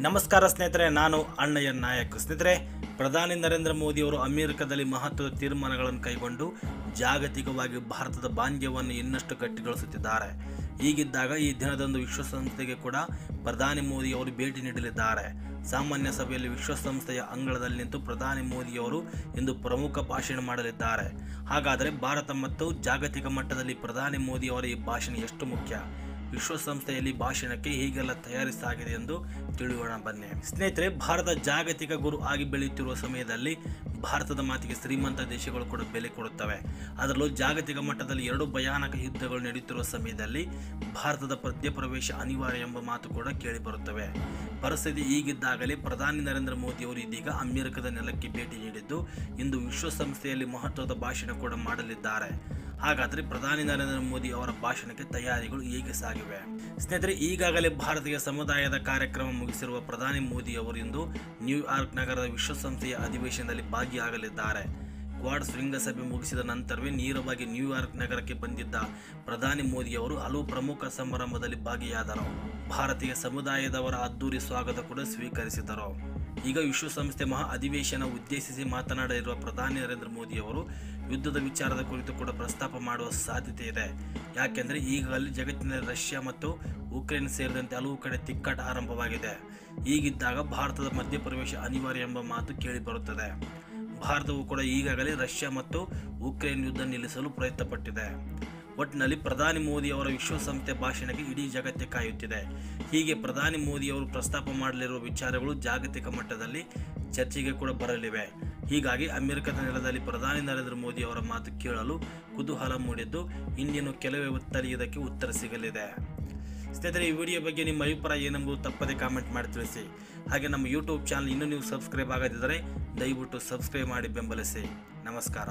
ನಮಸ್ಕಾರ ಸ್ನೇಹಿತರೆ, ನಾನು ಅಣ್ಣಯ್ಯ ನಾಯಕ್. ಸ್ನೇಹಿತರೆ, ಪ್ರಧಾನಿ ನರೇಂದ್ರ ಮೋದಿ ಅವರು ಅಮೆರಿಕದಲ್ಲಿ ಮಹತ್ವದ ತೀರ್ಮಾನಗಳನ್ನು ಕೈಗೊಂಡು ಜಾಗತಿಕವಾಗಿ ಭಾರತದ ಬಾಂಧವ್ಯವನ್ನು ಇನ್ನಷ್ಟು ಗಟ್ಟಿಗೊಳಿಸುತ್ತಿದ್ದಾರೆ. ಹೀಗಿದ್ದಾಗ ಈ ದಿನದಂದು ವಿಶ್ವಸಂಸ್ಥೆಗೆ ಕೂಡ ಪ್ರಧಾನಿ ಮೋದಿ ಅವರು ಭೇಟಿ ನೀಡಲಿದ್ದಾರೆ. ಸಾಮಾನ್ಯ ಸಭೆಯಲ್ಲಿ ವಿಶ್ವಸಂಸ್ಥೆಯ ಅಂಗಳದಲ್ಲಿ ನಿಂತು ಪ್ರಧಾನಿ ಮೋದಿಯವರು ಇಂದು ಪ್ರಮುಖ ಭಾಷಣ ಮಾಡಲಿದ್ದಾರೆ. ಹಾಗಾದರೆ ಭಾರತ ಮತ್ತು ಜಾಗತಿಕ ಮಟ್ಟದಲ್ಲಿ ಪ್ರಧಾನಿ ಮೋದಿ ಅವರ ಈ ಭಾಷಣ ಎಷ್ಟು ಮುಖ್ಯ? ವಿಶ್ವಸಂಸ್ಥೆಯಲ್ಲಿ ಭಾಷಣಕ್ಕೆ ಹೀಗೆಲ್ಲ ತಯಾರಿ ಸಾಗಿದೆ ಎಂದು ತಿಳಿಯೋಣ ಬನ್ನಿ. ಸ್ನೇಹಿತರೆ, ಭಾರತ ಜಾಗತಿಕ ಗುರು ಆಗಿ ಬೆಳೆಯುತ್ತಿರುವ ಸಮಯದಲ್ಲಿ ಭಾರತದ ಮಾತಿಗೆ ಶ್ರೀಮಂತ ದೇಶಗಳು ಕೂಡ ಬೆಲೆ ಕೊಡುತ್ತವೆ. ಅದರಲ್ಲೂ ಜಾಗತಿಕ ಮಟ್ಟದಲ್ಲಿ ಎರಡು ಭಯಾನಕ ಯುದ್ಧಗಳು ನಡೆಯುತ್ತಿರುವ ಸಮಯದಲ್ಲಿ ಭಾರತದ ಮಧ್ಯಪ್ರವೇಶ ಅನಿವಾರ್ಯ ಎಂಬ ಮಾತು ಕೂಡ ಕೇಳಿಬರುತ್ತವೆ. ಪರಿಸ್ಥಿತಿ ಹೀಗಿದ್ದಾಗಲೇ ಪ್ರಧಾನಿ ನರೇಂದ್ರ ಮೋದಿ ಅವರು ಇದೀಗ ಅಮೆರಿಕದ ನೆಲಕ್ಕೆ ಭೇಟಿ ನೀಡಿದ್ದು ಇಂದು ವಿಶ್ವಸಂಸ್ಥೆಯಲ್ಲಿ ಮಹತ್ವದ ಭಾಷಣ ಕೂಡ ಮಾಡಲಿದ್ದಾರೆ. ಹಾಗಾದರೆ ಪ್ರಧಾನಿ ನರೇಂದ್ರ ಮೋದಿ ಅವರ ಭಾಷಣಕ್ಕೆ ತಯಾರಿಗಳು ಹೇಗೆ ಸಾಗಿವೆ? ಸ್ನೇಹಿತರೆ, ಈಗಾಗಲೇ ಭಾರತೀಯ ಸಮುದಾಯದ ಕಾರ್ಯಕ್ರಮ ಮುಗಿಸಿರುವ ಪ್ರಧಾನಿ ಮೋದಿ ಅವರು ಇಂದು ನ್ಯೂಯಾರ್ಕ್ ನಗರದ ವಿಶ್ವಸಂಸ್ಥೆಯ ಅಧಿವೇಶನದಲ್ಲಿ ಭಾಗಿಯಾಗಲಿದ್ದಾರೆ. ಕ್ವಾಡ್ ಶೃಂಗಸಭೆ ಮುಗಿಸಿದ ನಂತರವೇ ನೇರವಾಗಿ ನ್ಯೂಯಾರ್ಕ್ ನಗರಕ್ಕೆ ಬಂದಿದ್ದ ಪ್ರಧಾನಿ ಮೋದಿ ಅವರು ಹಲವು ಪ್ರಮುಖ ಸಮಾರಂಭದಲ್ಲಿ ಭಾಗಿಯಾದರು. ಭಾರತೀಯ ಸಮುದಾಯದವರ ಅದ್ದೂರಿ ಸ್ವಾಗತ ಕೂಡ ಸ್ವೀಕರಿಸಿದರು. ಈಗ ವಿಶ್ವಸಂಸ್ಥೆ ಮಹಾ ಅಧಿವೇಶನ ಉದ್ದೇಶಿಸಿ ಮಾತನಾಡಲಿರುವ ಪ್ರಧಾನಿ ನರೇಂದ್ರ ಮೋದಿ ಅವರು ಯುದ್ಧದ ವಿಚಾರದ ಕುರಿತು ಕೂಡ ಪ್ರಸ್ತಾಪ ಮಾಡುವ ಸಾಧ್ಯತೆ ಇದೆ. ಯಾಕೆಂದರೆ ಈಗಾಗಲೇ ಜಗತ್ತಿನಲ್ಲಿ ರಷ್ಯಾ ಮತ್ತು ಉಕ್ರೇನ್ ಸೇರಿದಂತೆ ಹಲವು ಕಡೆ ತಿಕ್ಕಾಟ ಆರಂಭವಾಗಿದೆ. ಹೀಗಿದ್ದಾಗ ಭಾರತದ ಮಧ್ಯಪ್ರವೇಶ ಅನಿವಾರ್ಯ ಎಂಬ ಮಾತು ಕೇಳಿಬರುತ್ತದೆ. ಭಾರತವು ಕೂಡ ಈಗಾಗಲೇ ರಷ್ಯಾ ಮತ್ತು ಉಕ್ರೇನ್ ಯುದ್ಧ ನಿಲ್ಲಿಸಲು ಪ್ರಯತ್ನಪಟ್ಟಿದೆ. ಒಟ್ಟಿನಲ್ಲಿ ಪ್ರಧಾನಿ ಮೋದಿ ಅವರ ವಿಶ್ವಸಂಸ್ಥೆ ಭಾಷಣಕ್ಕೆ ಇಡೀ ಜಗತ್ತೇ ಕಾಯುತ್ತಿದೆ. ಹೀಗೆ ಪ್ರಧಾನಿ ಮೋದಿ ಅವರು ಪ್ರಸ್ತಾಪ ಮಾಡಲಿರುವ ವಿಚಾರಗಳು ಜಾಗತಿಕ ಮಟ್ಟದಲ್ಲಿ ಚರ್ಚೆಗೆ ಕೂಡ ಬರಲಿವೆ. ಹೀಗಾಗಿ ಅಮೆರಿಕದ ನೆಲದಲ್ಲಿ ಪ್ರಧಾನಿ ನರೇಂದ್ರ ಮೋದಿ ಅವರ ಮಾತು ಕೇಳಲು ಕುತೂಹಲ ಮೂಡಿದ್ದು ಇನ್ನೇನು ಕೆಲವೇ ಹೊತ್ತಲ್ಲಿ ಇದಕ್ಕೆ ಉತ್ತರ ಸಿಗಲಿದೆ. ಸ್ನೇಹಿತರೆ, ಈ ವಿಡಿಯೋ ಬಗ್ಗೆ ನಿಮ್ಮ ಅಭಿಪ್ರಾಯ ಏನೆಂಬುದು ತಪ್ಪದೆ ಕಾಮೆಂಟ್ ಮಾಡಿ ತಿಳಿಸಿ. ಹಾಗೆ ನಮ್ಮ ಯೂಟ್ಯೂಬ್ ಚಾನಲ್ ಇನ್ನೂ ನೀವು ಸಬ್ಸ್ಕ್ರೈಬ್ ಆಗದಿದ್ದರೆ ದಯವಿಟ್ಟು ಸಬ್ಸ್ಕ್ರೈಬ್ ಮಾಡಿ ಬೆಂಬಲಿಸಿ. ನಮಸ್ಕಾರ.